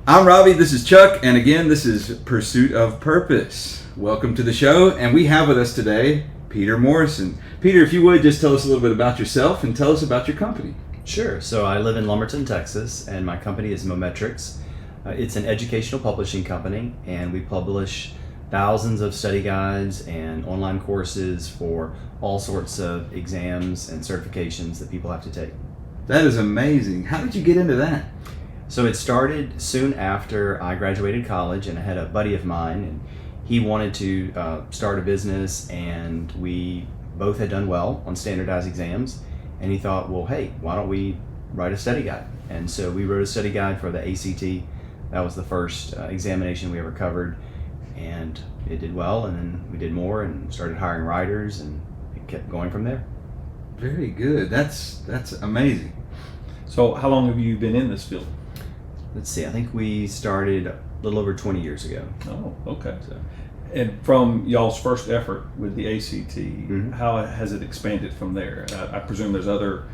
I'm Robbie, this is Chuck, and again, this is Pursuit of Purpose. Welcome to the show, and we have with us today Peter Morrison. Peter, if you would, just tell us a little bit about yourself and tell us about your company. Sure. So I live in Lumberton, Texas, and my company is Mometrix. It's an educational publishing company, and we publish thousands of study guides and online courses for all sorts of exams and certifications that people have to take. That is amazing. How did you get into that? So it started soon after I graduated college, and I had a buddy of mine, and he wanted to start a business, and we both had done well on standardized exams, and he thought, well, hey, why don't we write a study guide? And so we wrote a study guide for the ACT. That was the first examination we ever covered, and it did well, and then we did more and started hiring writers, and it kept going from there. Very good. That's amazing. So how long have you been in this field? Let's see, I think we started a little over 20 years ago. Oh, okay. And from y'all's first effort with the ACT, how has it expanded from there? I presume there's other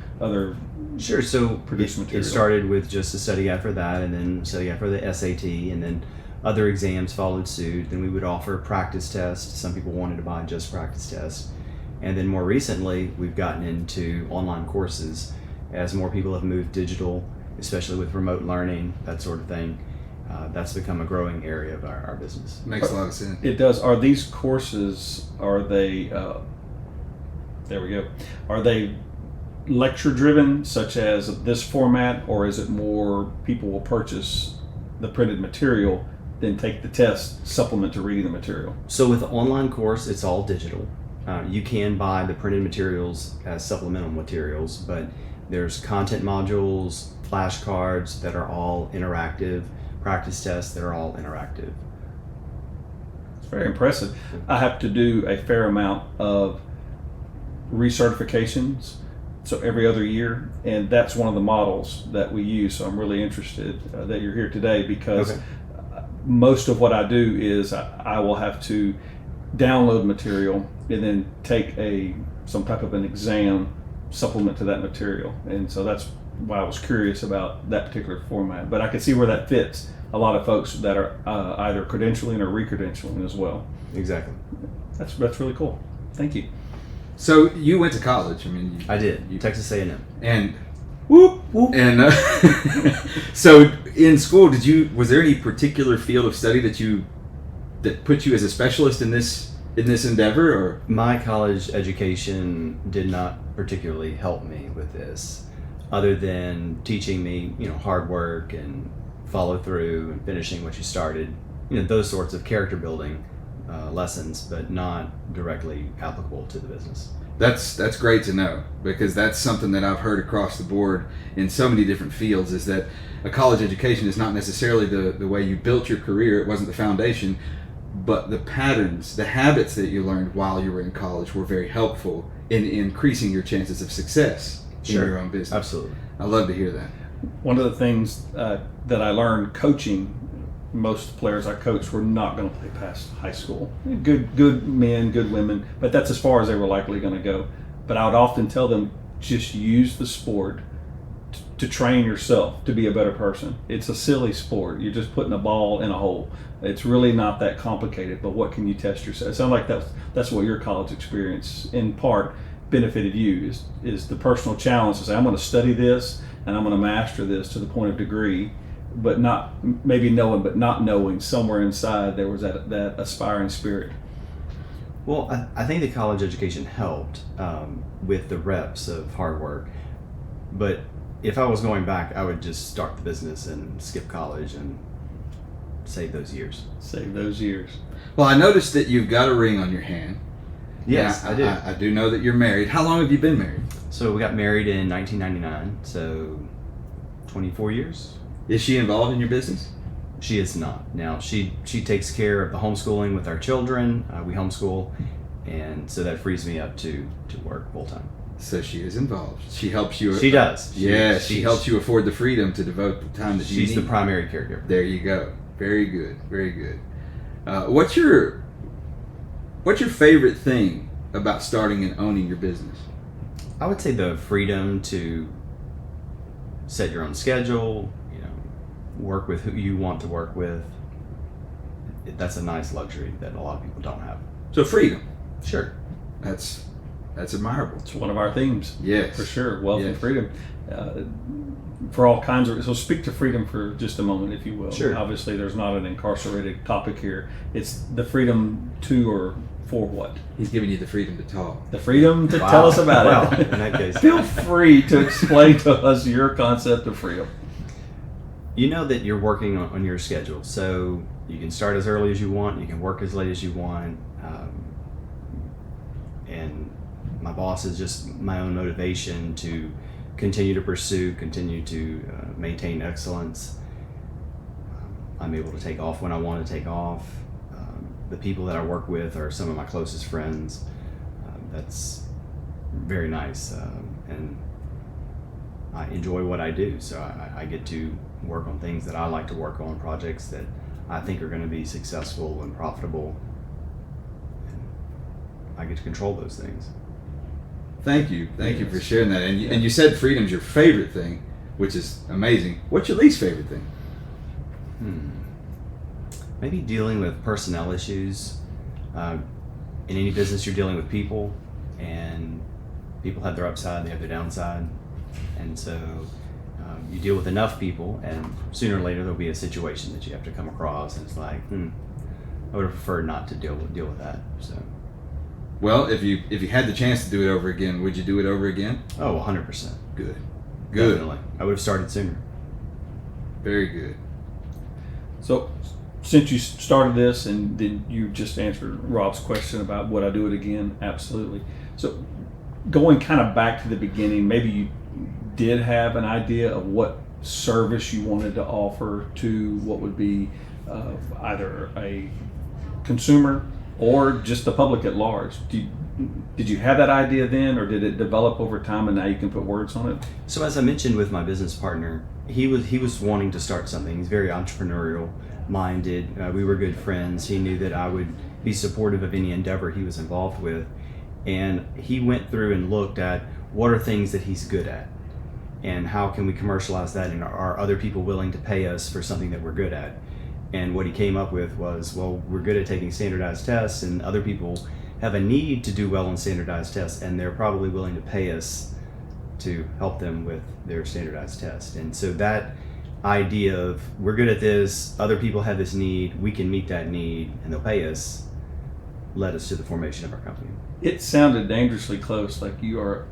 Sure. So produced material. It started with just a study guide for that, and then study guide for the SAT, and then other exams followed suit. Then we would offer practice tests. Some people wanted to buy just practice tests. And then more recently, we've gotten into online courses as more people have moved digital, especially with remote learning, that sort of thing. That's become a growing area of our business. Makes a lot of sense. It does. Are these courses, are they, there we go, are they lecture driven, such as this format, or is it more people will purchase the printed material, then take the test, supplement to reading the material? So with the online course, it's all digital. You can buy the printed materials as supplemental materials, but there's content modules, flashcards that are all interactive, practice tests that are all interactive. It's very impressive. I have to do a fair amount of recertifications, so every other year, and that's one of the models that we use. So I'm really interested that you're here today, because most of what I do is I will have to download material and then take some type of an exam supplement to that material, and so that's why I was curious about that particular format. But I can see where that fits a lot of folks that are either credentialing or re-credentialing as well. Exactly. That's really cool. Thank you. So you went to college. I mean, I did. Texas A&M. And whoop whoop. And so in school, was there any particular field of study that put you as a specialist in this endeavor, or? My college education did not particularly help me with this, other than teaching me, hard work and follow through and finishing what you started, those sorts of character building lessons, but not directly applicable to the business. That's great to know, because that's something that I've heard across the board in so many different fields, is that a college education is not necessarily the way you built your career. It wasn't the foundation, but the patterns, the habits that you learned while you were in college were very helpful in increasing your chances of success in your own business. Absolutely. I love to hear that. One of the things that I learned coaching, most players I coached were not going to play past high school. Good men, good women, but that's as far as they were likely going to go. But I would often tell them, just use the sport to train yourself to be a better person. It's a silly sport. You're just putting a ball in a hole. It's really not that complicated, but what can you test yourself? It sounds like that's what your college experience in part benefited you, is the personal challenge to say, I'm going to study this and I'm going to master this to the point of degree, but not maybe knowing, but not knowing somewhere inside there was that aspiring spirit. Well, I think the college education helped with the reps of hard work, but if I was going back, I would just start the business and skip college and save those years. Save those years. Well, I noticed that you've got a ring on your hand. Yes, I do. I do know that you're married. How long have you been married? So we got married in 1999, so 24 years. Is she involved in your business? She is not. Now, she takes care of the homeschooling with our children. We homeschool, and so that frees me up to work full time. So she is involved. She helps you. She does. She helps you afford the freedom to devote the time that you need. She's the primary caregiver. There you go. Very good. Very good. What's your favorite thing about starting and owning your business? I would say the freedom to set your own schedule, work with who you want to work with. That's a nice luxury that a lot of people don't have. So freedom. Sure. That's admirable. It's one of our themes. Yes. For sure. Wealth and Yes. freedom. For all kinds of, so speak to freedom for just a moment, if you will. Sure. Obviously, there's not an incarcerated topic here. It's the freedom to or for what? He's giving you the freedom to talk. The freedom to Wow. tell us about Well, it. in that case. Feel free to explain to us your concept of freedom. You know that you're working on your schedule, so you can start as early as you want, you can work as late as you want, and my boss is just my own motivation to continue to pursue, continue to maintain excellence. I'm able to take off when I want to take off. The people that I work with are some of my closest friends. That's very nice, and I enjoy what I do, so I get to work on things that I like to work on, projects that I think are going to be successful and profitable. And I get to control those things. Thank you for sharing that. And you said freedom's your favorite thing, which is amazing. What's your least favorite thing? Maybe dealing with personnel issues. In any business, you're dealing with people, and people have their upside, they have their downside, and so you deal with enough people, and sooner or later there'll be a situation that you have to come across, and it's like, I would have preferred not to deal with that. So, Well, if you had the chance to do it over again, would you do it over again? oh, 100%. Good. Definitely. I would have started sooner. Very good. So, since you started this and then you just answered Rob's question about would I do it again? Absolutely. So, going kind of back to the beginning, maybe you did have an idea of what service you wanted to offer to what would be either a consumer or just the public at large. Did you have that idea then, or did it develop over time and now you can put words on it? So as I mentioned with my business partner, he was wanting to start something. He's very entrepreneurial minded. We were good friends. He knew that I would be supportive of any endeavor he was involved with. And he went through and looked at what are things that he's good at and how can we commercialize that, and are other people willing to pay us for something that we're good at? And what he came up with was, well, we're good at taking standardized tests, and other people have a need to do well on standardized tests, and they're probably willing to pay us to help them with their standardized test. And so that idea of we're good at this, other people have this need, we can meet that need, and they'll pay us, led us to the formation of our company. It sounded dangerously close, like you're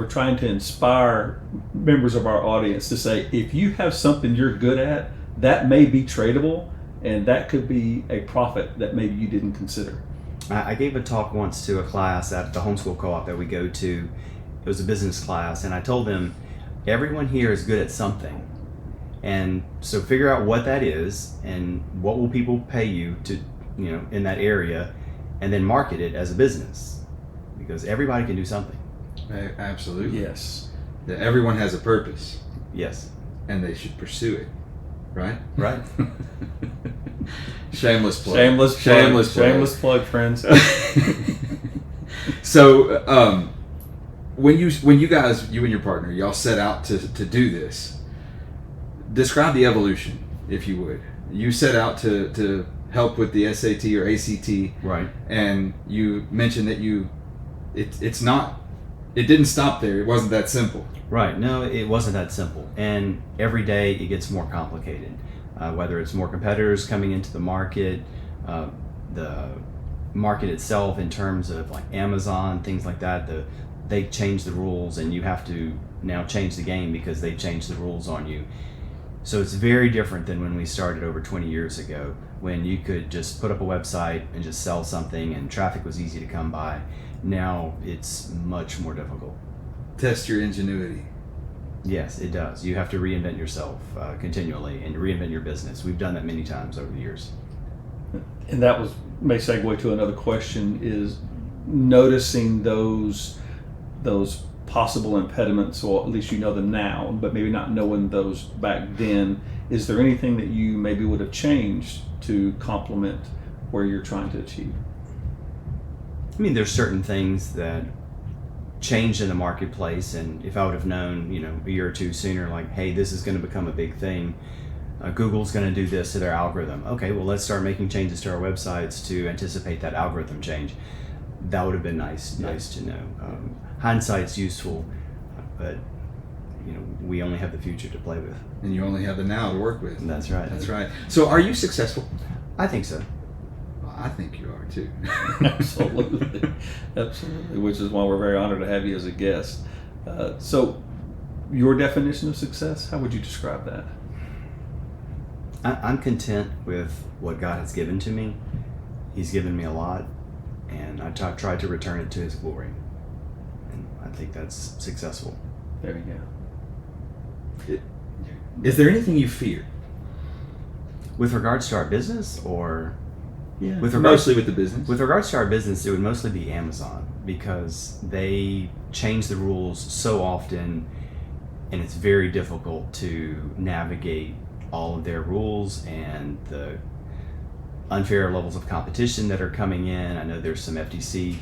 trying to inspire members of our audience to say, if you have something you're good at, that may be tradable, and that could be a profit that maybe you didn't consider. I gave a talk once to a class at the homeschool co-op that we go to. It was a business class, and I told them, everyone here is good at something. And so figure out what that is, and what will people pay you to, in that area, and then market it as a business, because everybody can do something. Absolutely. Yes. That everyone has a purpose, Yes. and they should pursue it. Right? Right. Shameless plug. Shameless plug, friends. So, when you guys, you and your partner, y'all set out to do this, describe the evolution, if you would. You set out to help with the SAT or ACT, Right. and you mentioned that it didn't stop there. It wasn't that simple. Right. No, it wasn't that simple. And every day it gets more complicated. Whether it's more competitors coming into the market itself in terms of like Amazon, things like that, they change the rules and you have to now change the game because they changed the rules on you. So it's very different than when we started over 20 years ago, when you could just put up a website and just sell something and traffic was easy to come by. Now it's much more difficult. Test your ingenuity. Yes, it does. You have to reinvent yourself continually and reinvent your business. We've done that many times over the years. And that may segue to another question, is noticing those possible impediments, or at least you know them now, but maybe not knowing those back then. Is there anything that you maybe would have changed to complement where you're trying to achieve? I mean, there's certain things that changed in the marketplace, and if I would have known, a year or two sooner, like, hey, this is going to become a big thing, Google's going to do this to their algorithm. Okay, well, let's start making changes to our websites to anticipate that algorithm change. That would have been nice to know. Hindsight's useful, but we only have the future to play with. And you only have the now to work with. That's right. That's right. So are you successful? I think so. Well, I think you are too. Absolutely. Absolutely. Which is why we're very honored to have you as a guest. So your definition of success, how would you describe that? I'm content with what God has given to me. He's given me a lot, and I try to return it to His glory. And I think that's successful. There you go. Is there anything you fear? With regards to our business, or Yeah. with regards, Mostly with the business. with regards to our business, it would mostly be Amazon, because they change the rules so often, and it's very difficult to navigate all of their rules and the unfair levels of competition that are coming in. I know there's some FTC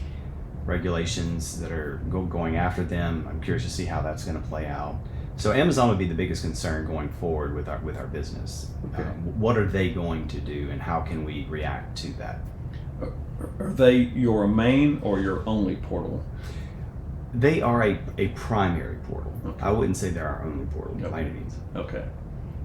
regulations that are going after them. I'm curious to see how that's going to play out. So Amazon would be the biggest concern going forward with our business. Okay. What are they going to do, and how can we react to that? Are they your main or your only portal? They are a primary portal. Okay. I wouldn't say they're our only portal by Okay. any means. Okay.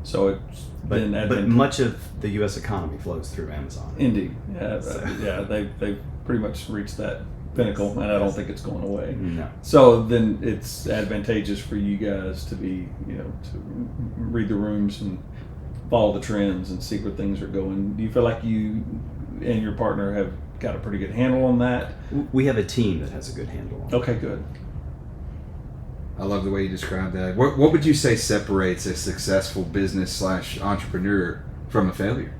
So it's But, been but much of the U.S. economy flows through Amazon. Indeed. Yeah, So- yeah, they've pretty much reached that pinnacle, and I don't think it's going away. No. So then it's advantageous for you guys to be, to read the rooms and follow the trends and see where things are going. Do you feel like you and your partner have got a pretty good handle on that? We have a team that has a good handle on it. Okay, good. I love the way you described that. What would you say separates a successful business / entrepreneur from a failure?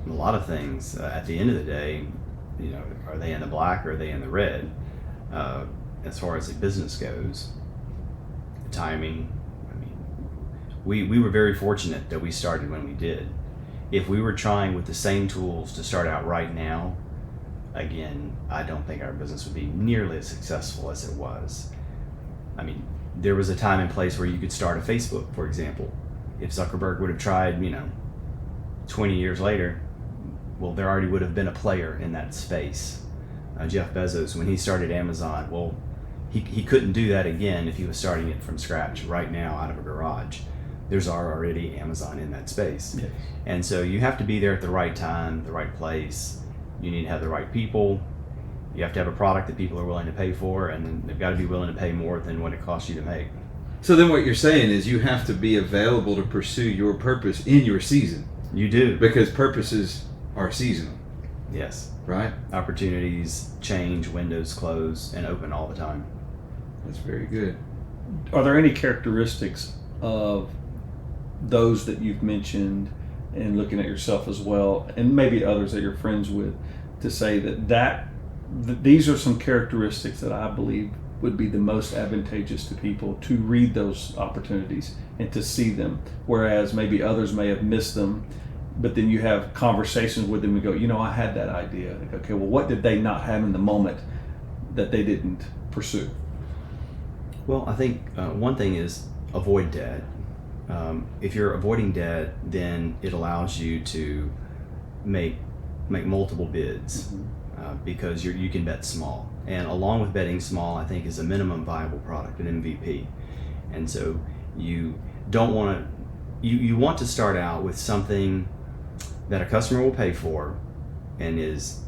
A lot of things. At the end of the day, are they in the black or are they in the red? As far as the business goes, timing. I mean, we were very fortunate that we started when we did. If we were trying with the same tools to start out right now, again, I don't think our business would be nearly as successful as it was. I mean, there was a time and place where you could start a Facebook, for example. If Zuckerberg would have tried, 20 years later, well, there already would have been a player in that space. Jeff Bezos, when he started Amazon, well, he couldn't do that again if he was starting it from scratch right now out of a garage. There's already Amazon in that space. Yes. And so you have to be there at the right time, the right place. You need to have the right people. You have to have a product that people are willing to pay for, and then they've got to be willing to pay more than what it costs you to make. So then what you're saying is you have to be available to pursue your purpose in your season, You do. because purposes are seasonal, Yes. right? Opportunities change, windows close, and open all the time. That's very good. Are there any characteristics of those that you've mentioned, and looking at yourself as well, and maybe others that you're friends with, to say that these are some characteristics that I believe would be the most advantageous to people to read those opportunities and to see them, whereas maybe others may have missed them, but then you have conversations with them and go, I had that idea. Like, okay, well, what did they not have in the moment that they didn't pursue? Well, I think one thing is avoid debt. If you're avoiding debt, then it allows you to make multiple bids, because you can bet small. And along with betting small, I think is a minimum viable product, an MVP. And so you don't want to, you want to start out with something that a customer will pay for and is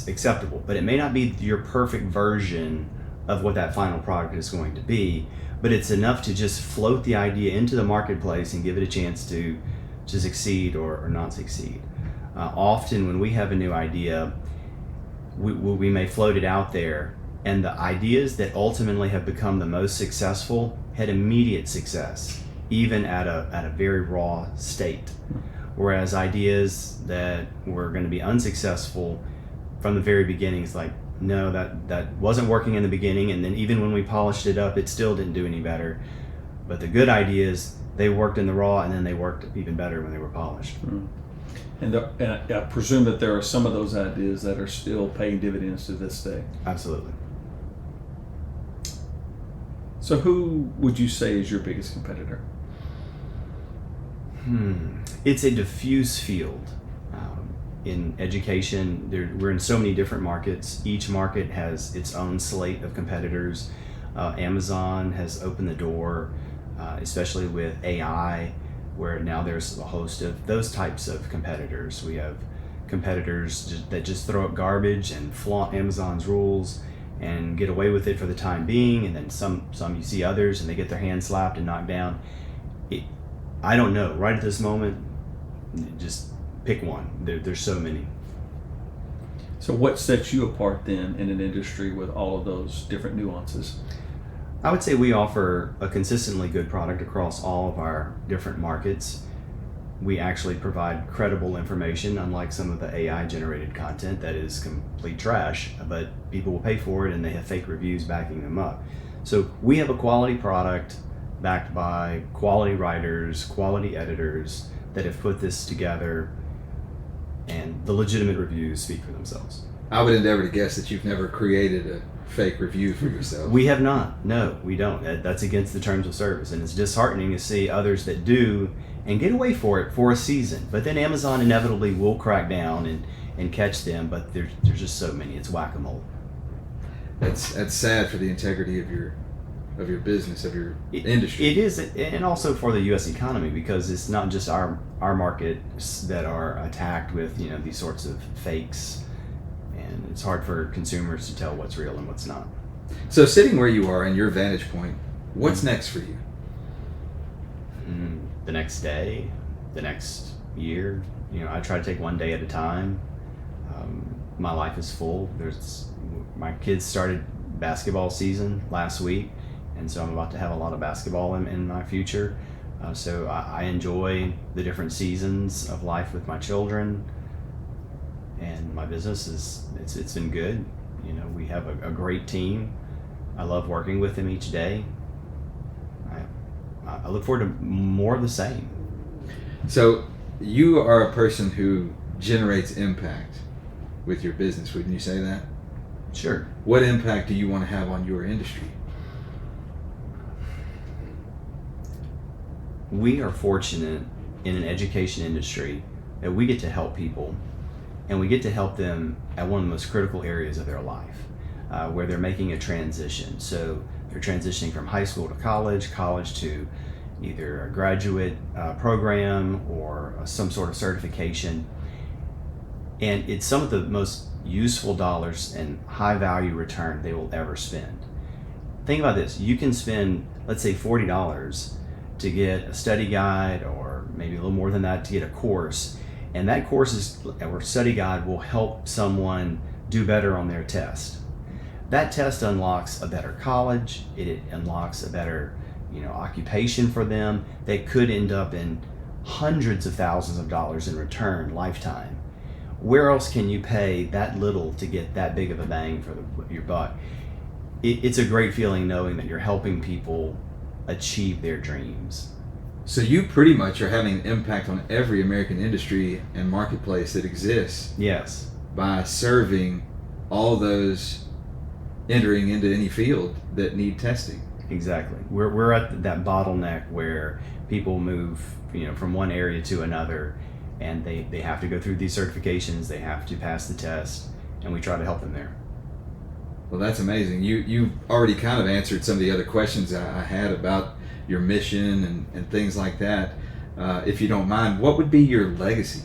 acceptable, but it may not be your perfect version of what that final product is going to be, but it's enough to just float the idea into the marketplace and give it a chance to succeed or not succeed. Often when we have a new idea, we may float it out there, and the ideas that ultimately have become the most successful had immediate success, even at a very raw state. Whereas ideas that were going to be unsuccessful from the very beginning, it's like, no, that wasn't working in the beginning, and then even when we polished it up, it still didn't do any better. But the good ideas, they worked in the raw, and then they worked even better when they were polished. And I presume that there are some of those ideas that are still paying dividends to this day. Absolutely. So who would you say is your biggest competitor? It's a diffuse field. In education, we're in so many different markets. Each market has its own slate of competitors. Amazon has opened the door, especially with AI, where now there's a host of those types of competitors. We have competitors that just throw up garbage and flaunt Amazon's rules and get away with it for the time being, and then some you see others and they get their hands slapped and knocked down. I don't know. Right at this moment, just pick one. There's so many. So what sets you apart then in an industry with all of those different nuances? I would say we offer a consistently good product across all of our different markets. We actually provide credible information, unlike some of the AI generated content that is complete trash, but people will pay for it and they have fake reviews backing them up. So we have a quality product backed by quality writers, quality editors that have put this together, and the legitimate reviews speak for themselves. I would endeavor to guess that you've never created a fake review for yourself. We have not. No, we don't. That's against the terms of service, and it's disheartening to see others that do and get away for it for a season. But then Amazon inevitably will crack down and catch them, but there's just so many. It's whack-a-mole. That's sad for the integrity of your business, of your industry. It is, and also for the U.S. economy, because it's not just our markets that are attacked with these sorts of fakes, and it's hard for consumers to tell what's real and what's not. So sitting where you are in your vantage point, what's next for you? The next day, the next year. I try to take one day at a time. My life is full. My kids started basketball season last week, and so I'm about to have a lot of basketball in my future. So I enjoy the different seasons of life with my children, and my business it's been good. We have a great team. I love working with them each day. I look forward to more of the same. So you are a person who generates impact with your business, wouldn't you say that? Sure. What impact do you want to have on your industry? We are fortunate in an education industry that we get to help people, and we get to help them at one of the most critical areas of their life, where they're making a transition. So they're transitioning from high school to college to either a graduate program or some sort of certification. And it's some of the most useful dollars and high value return they will ever spend. Think about this. You can spend, let's say, $40 to get a study guide, or maybe a little more than that to get a course. And that course or study guide will help someone do better on their test. That test unlocks a better college. It unlocks a better occupation for them that could end up in hundreds of thousands of dollars in return lifetime. Where else can you pay that little to get that big of a bang for your buck? It's a great feeling knowing that you're helping people achieve their dreams. So you pretty much are having an impact on every American industry and marketplace that exists. Yes. By serving all those entering into any field that need testing. Exactly. We're at that bottleneck where people move, from one area to another, and they have to go through these certifications, they have to pass the test, and we try to help them there. Well, that's amazing. You already kind of answered some of the other questions I had about your mission and things like that. If you don't mind, what would be your legacy?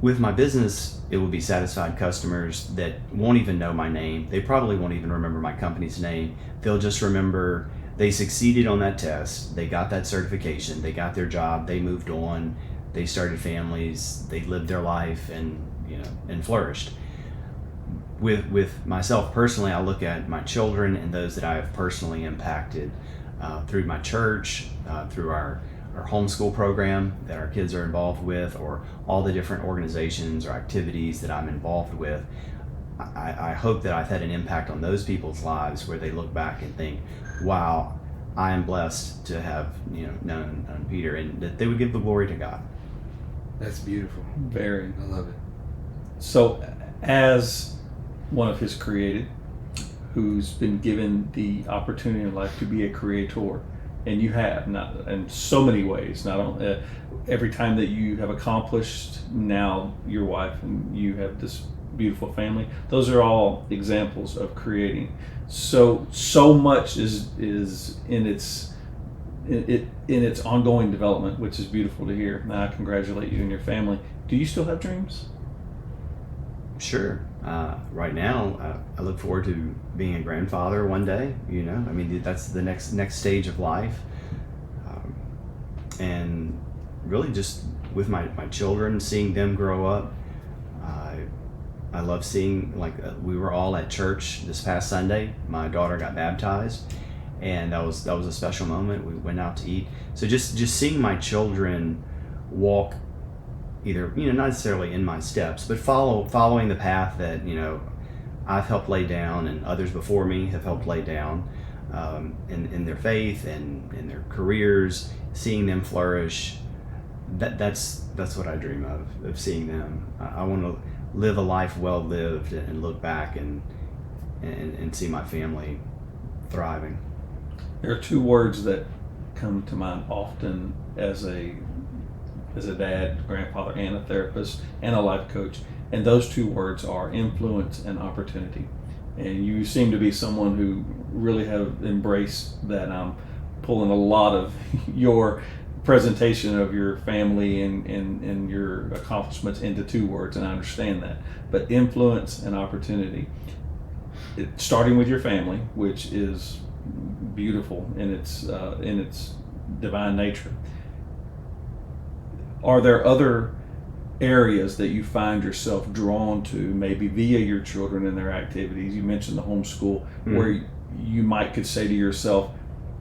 With my business, it will be satisfied customers that won't even know my name. They probably won't even remember my company's name. They'll just remember they succeeded on that test, they got that certification, they got their job, they moved on, they started families, they lived their life and flourished. With myself personally, I look at my children and those that I have personally impacted through my church, through our homeschool program that our kids are involved with, or all the different organizations or activities that I'm involved with. I hope that I've had an impact on those people's lives where they look back and think, wow, I am blessed to have known Peter, and that they would give the glory to God. That's beautiful. Very. I love it. So as one of his created, who's been given the opportunity in life to be a creator, and you have, not in so many ways. Not only every time that you have accomplished, now your wife and you have this beautiful family. Those are all examples of creating. So much is in its ongoing development, which is beautiful to hear. Now, I congratulate you and your family. Do you still have dreams? Sure. Right now, I look forward to being a grandfather one day. I mean, that's the next stage of life, and really just with my children, seeing them grow up. I love seeing, we were all at church this past Sunday. My daughter got baptized, and that was a special moment. We went out to eat. So just seeing my children walk, either not necessarily in my steps, but following the path that I've helped lay down, and others before me have helped lay down, in their faith and in their careers, seeing them flourish. That's what I dream of seeing them. I want to live a life well lived and look back and see my family thriving. There are two words that come to mind often as a dad, grandfather, and a therapist, and a life coach. And those two words are influence and opportunity. And you seem to be someone who really have embraced that. I'm pulling a lot of your presentation of your family and your accomplishments into two words, and I understand that. But influence and opportunity. Starting with your family, which is beautiful in its divine nature. Are there other areas that you find yourself drawn to, maybe via your children and their activities? You mentioned the homeschool, where you could say to yourself,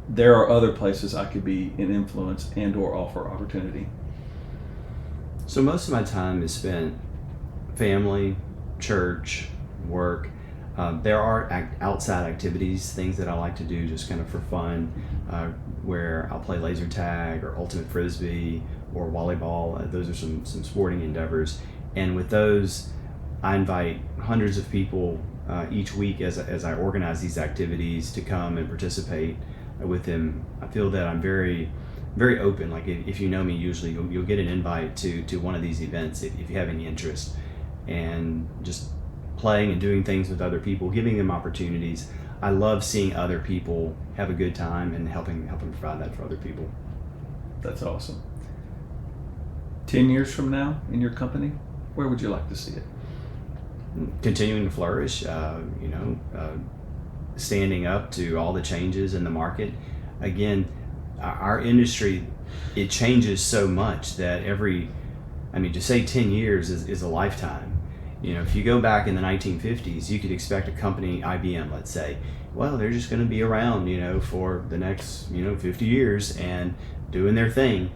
there are other places I could be an influence and or offer opportunity. So most of my time is spent family, church, work. There are outside activities, things that I like to do just kind of for fun, where I'll play laser tag or ultimate frisbee or volleyball. Those are some sporting endeavors, and with those, I invite hundreds of people each week as I organize these activities to come and participate with them. I feel that I'm very, very open. Like if you know me, usually you'll get an invite to one of these events if you have any interest, and just playing and doing things with other people, giving them opportunities. I love seeing other people have a good time and helping provide that for other people. That's awesome. 10 years from now in your company, where would you like to see it? Continuing to flourish, standing up to all the changes in the market. Again, our industry, it changes so much that to say 10 years is a lifetime. If you go back in the 1950s, you could expect a company, IBM, let's say, well, they're just going to be around, for the next, 50 years and doing their thing.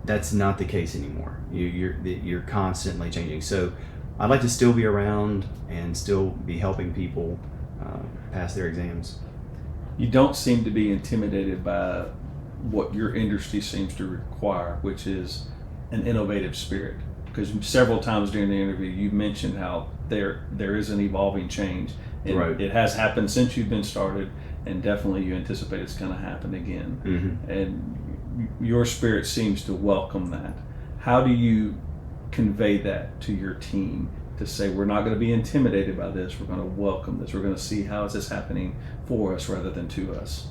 That's not the case anymore. You're constantly changing. So I'd like to still be around and still be helping people pass their exams. You don't seem to be intimidated by what your industry seems to require, which is an innovative spirit. Because several times during the interview, you mentioned how there is an evolving change. And right. It has happened since you've been started, and definitely you anticipate it's going to happen again. Mm-hmm. And your spirit seems to welcome that. How do you convey that to your team to say, we're not going to be intimidated by this, we're going to welcome this, we're going to see how is this happening for us rather than to us?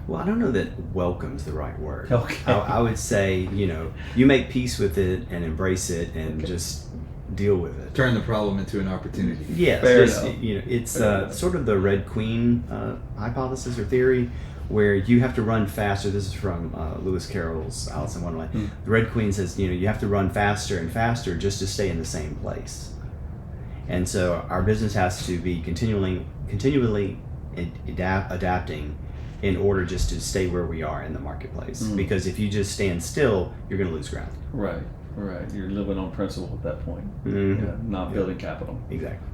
Well, I don't know that welcome's the right word. Okay. I would say, you make peace with it and embrace it and just deal with it. Turn the problem into an opportunity. Yes, Fair just, enough. It's sort of the Red Queen hypothesis or theory, where you have to run faster. This is from Lewis Carroll's Alice in Wonderland. The Red Queen says, you have to run faster and faster just to stay in the same place. And so our business has to be continually adapting in order just to stay where we are in the marketplace. Because if you just stand still, you're going to lose ground. Right. You're living on principle at that point. Mm-hmm. Yeah, not building capital. Exactly.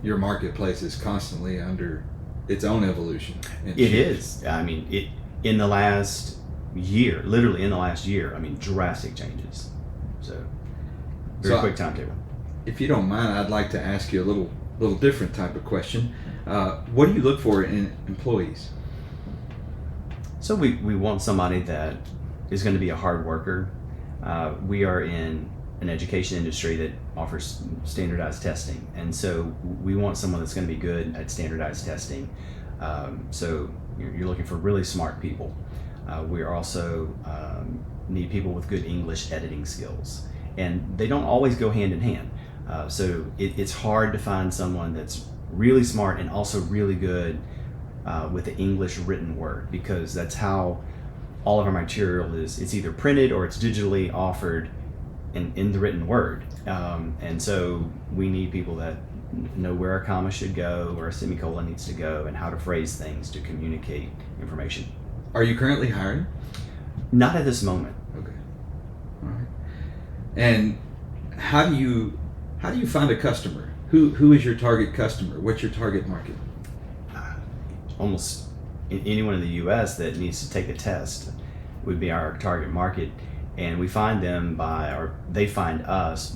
Your marketplace is constantly under its own evolution. It is. In the last year, literally in the last year, drastic changes. So, very quick timetable. If you don't mind, I'd like to ask you a little different type of question. What do you look for in employees? So we want somebody that is going to be a hard worker. We are in an education industry that offers standardized testing, and so we want someone that's going to be good at standardized testing. So you're looking for really smart people. We are also need people with good English editing skills, and they don't always go hand in hand. So it's hard to find someone that's really smart and also really good with the English written word, because that's how all of our material is. It's either printed or it's digitally offered in the written word. And so we need people that know where a comma should go, where a semicolon needs to go, and how to phrase things to communicate information. Are you currently hiring? Not at this moment. Okay. All right. And how do you find a customer? Who is your target customer? What's your target market? Almost anyone in the U.S. that needs to take a test would be our target market, and we find them they find us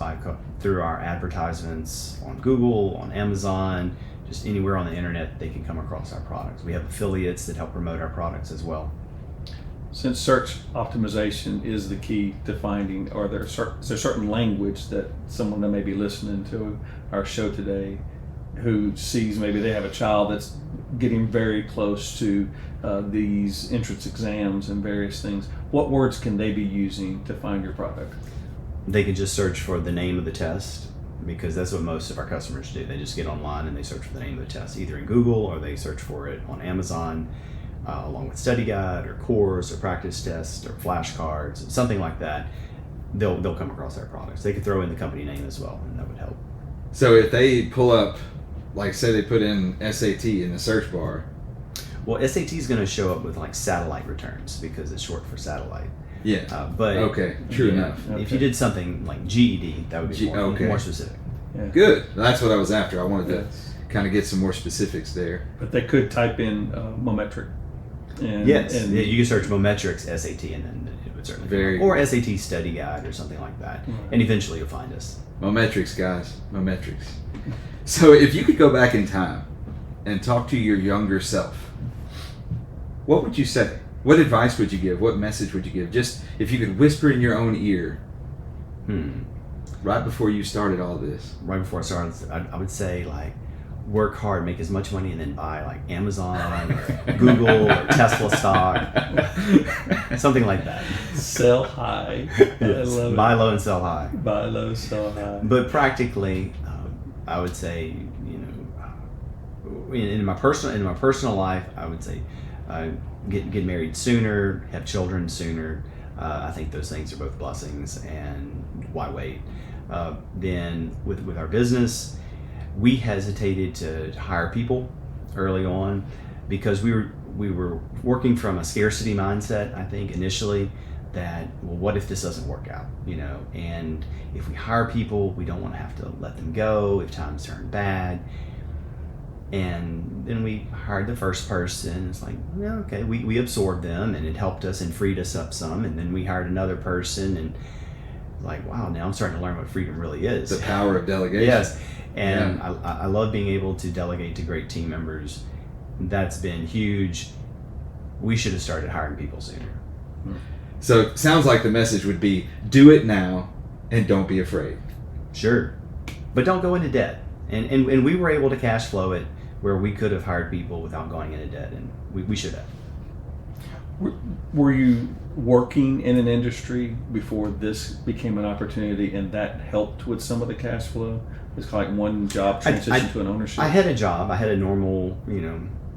through our advertisements on Google, on Amazon, just anywhere on the internet they can come across our products. We have affiliates that help promote our products as well. Since search optimization is the key to finding, is there a certain language that someone that may be listening to our show today who sees maybe they have a child that's getting very close to these entrance exams and various things, what words can they be using to find your product? They can just search for the name of the test, because that's what most of our customers do. They just get online and they search for the name of the test, either in Google or they search for it on Amazon, along with study guide or course or practice test or flashcards, something like that. They'll come across our products. They could throw in the company name as well, and that would help. So if they pull up, like say they put in SAT in the search bar. Well, SAT is going to show up with like satellite returns because it's short for satellite. Yeah. But okay, true enough. If you did something like GED, that would be more specific. Yeah. Good. That's what I was after. I wanted to kind of get some more specifics there. But they could type in Mometrix. And you can search Mometrix SAT, and then it would certainly or SAT study guide or something like that, and eventually you'll find us. Mometrix, guys. Mometrix. So if you could go back in time and talk to your younger self, what would you say? What advice would you give? What message would you give? Just if you could whisper in your own ear, right before you started all this. Right before I started, I would say, like, work hard, make as much money, and then buy like Amazon or Google or Tesla stock, something like that. Sell high. Yes. I love buy low and sell high. Buy low, sell high. But practically, I would say, in my personal life, I would say, get married sooner, have children sooner. I think those things are both blessings, and why wait? Then with our business, we hesitated to hire people early on because we were working from a scarcity mindset. I think initially that, well, what if this doesn't work out? And if we hire people, we don't want to have to let them go if times turn bad. And then we hired the first person. It's like, yeah, okay, we absorbed them, and it helped us and freed us up some. And then we hired another person, and like, wow, now I'm starting to learn what freedom really is. The power of delegation. Yes. And I love being able to delegate to great team members. That's been huge. We should have started hiring people sooner. So it sounds like the message would be, do it now and don't be afraid. Sure. But don't go into debt. And we were able to cash flow it where we could have hired people without going into debt, and we should have. Were you working in an industry before this became an opportunity, and that helped with some of the cash flow? It's kind of like one job transition to an ownership. I had a job. I had a normal,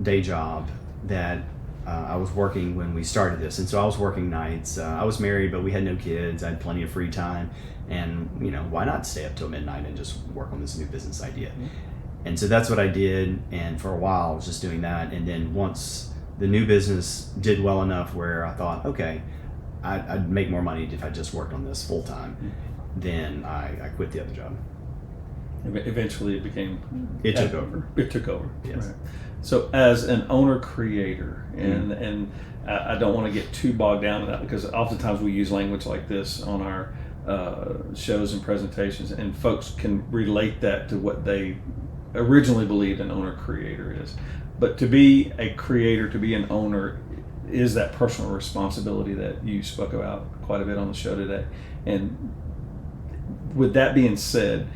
day job that I was working when we started this, and so I was working nights. I was married, but we had no kids. I had plenty of free time, and why not stay up till midnight and just work on this new business idea? Mm-hmm. And so that's what I did. And for a while, I was just doing that. And then once the new business did well enough where I thought, okay, I'd make more money if I just worked on this full time. Mm-hmm. Then I quit the other job. Eventually it took over. It took over. Yes. Right. So as an owner creator, and I don't want to get too bogged down in that, because oftentimes we use language like this on our shows and presentations, and folks can relate that to what they originally believed an owner creator is. But to be a creator, to be an owner, is that personal responsibility that you spoke about quite a bit on the show today. And with that being said,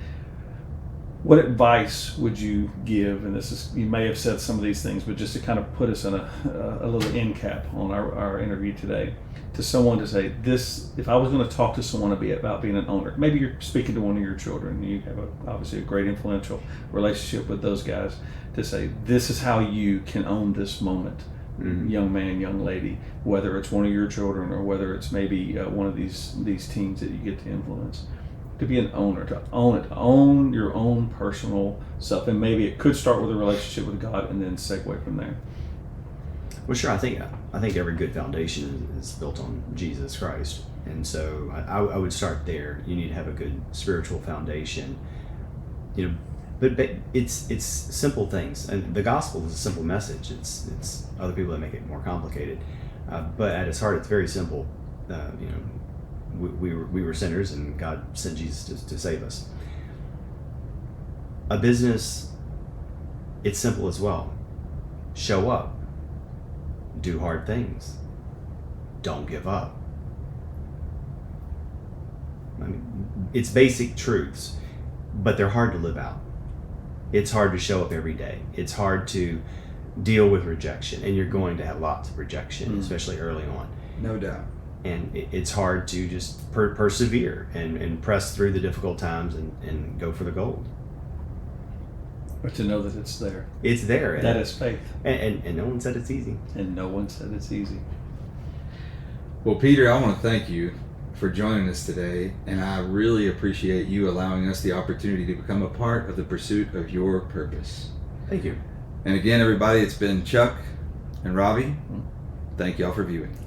what advice would you give? And this is, you may have said some of these things, but just to kind of put us in a little end cap on our interview today, to someone to say this, if I was going to talk to someone about being an owner, maybe you're speaking to one of your children, you have obviously a great influential relationship with those guys, to say this is how you can own this moment, young man, young lady, whether it's one of your children or whether it's maybe one of these teens that you get to influence. To be an owner, to own your own personal self, and maybe it could start with a relationship with God and then segue from there. Well, sure. I think every good foundation is built on Jesus Christ, and so I would start there. You need to have a good spiritual foundation, you know. But it's simple things, and the gospel is a simple message. It's other people that make it more complicated, but at its heart, it's very simple. You know. We were sinners, and God sent Jesus to save us. A business, it's simple as well. Show up. Do hard things. Don't give up. I mean, it's basic truths, but they're hard to live out. It's hard to show up every day. It's hard to deal with rejection, and you're going to have lots of rejection, especially early on. No doubt. And it's hard to just persevere and press through the difficult times and go for the gold. But to know that it's there. It's there. That is faith. And no one said it's easy. And no one said it's easy. Well, Peter, I want to thank you for joining us today, and I really appreciate you allowing us the opportunity to become a part of the pursuit of your purpose. Thank you. And again, everybody, it's been Chuck and Robbie. Thank y'all for viewing.